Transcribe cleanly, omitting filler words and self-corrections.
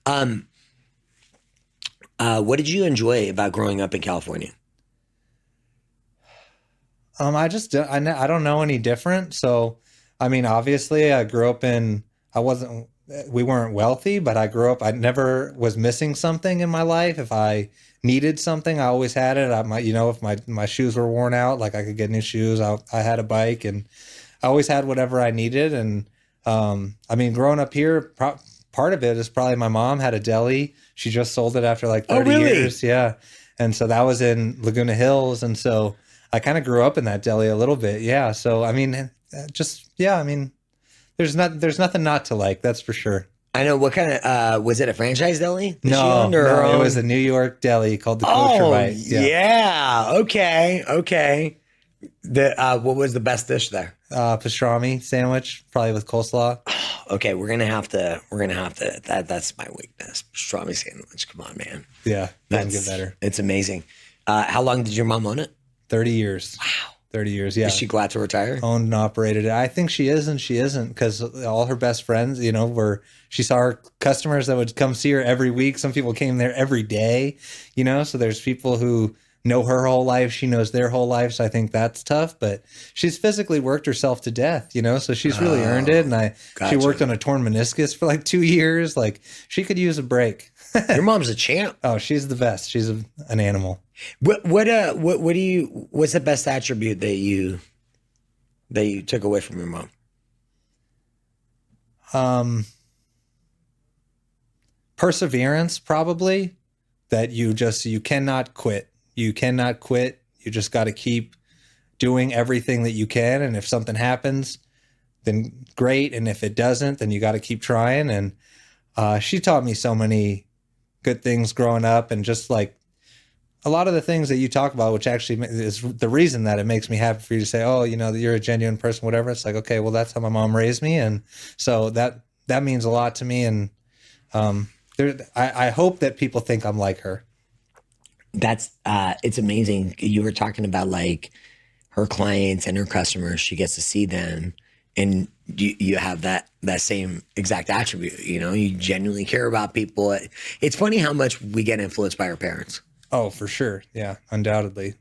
What did you enjoy about growing up in California? I don't know any different. So, I mean, obviously, I wasn't, we weren't wealthy, but I never was missing something in my life. If I needed something, I always had it. If my shoes were worn out, like I could get new shoes. I had a bike, and I always had whatever I needed. And, I mean, growing up here, part of it is probably my mom had a deli. She just sold it after like Oh, 30 really? years. Yeah. And so that was in Laguna Hills. And so I kind of grew up in that deli a little bit. Yeah. So, I mean, I mean, there's nothing not to like. That's for sure. I know what kind of was it a franchise deli that she owned No, or her no, it was a own? New York deli called the Kosher Oh Bite. Yeah. yeah. Okay. Okay. The what was the best dish there? Pastrami sandwich, probably with coleslaw. Okay, we're gonna have to that's my weakness. Pastrami sandwich. Come on, man. Yeah. Doesn't get That's better. it's amazing. How long did your mom own it? 30 years. Wow. 30 years. Is Yeah. she glad to retire? Owned and operated it. I think she is and she isn't, because all her best friends, she saw her customers that would come see her every week. Some people came there every day, so there's people who know her whole life. She knows their whole life. So I think that's tough, but she's physically worked herself to death, so she's really earned it. And she Gotcha. worked on a torn meniscus for like 2 years. Like she could use a break. Your mom's a champ. Oh, she's the best. She's an animal. What's the best attribute that you took away from your mom? Um, Perseverance, probably, that you cannot quit. You cannot quit. You just got to keep doing everything that you can. And if something happens, then great. And if it doesn't, then you got to keep trying. And she taught me so many good things growing up, and just like a lot of the things that you talk about, which actually is the reason that it makes me happy for you to say, oh, that you're a genuine person, whatever. It's like, okay, well, that's how my mom raised me. And so that means a lot to me. And I hope that people think I'm like her. That's it's amazing. You were talking about like her clients and her customers. She gets to see them, and you have that same exact attribute. You genuinely care about people. It's funny how much we get influenced by our parents. Oh, for sure. Yeah, undoubtedly.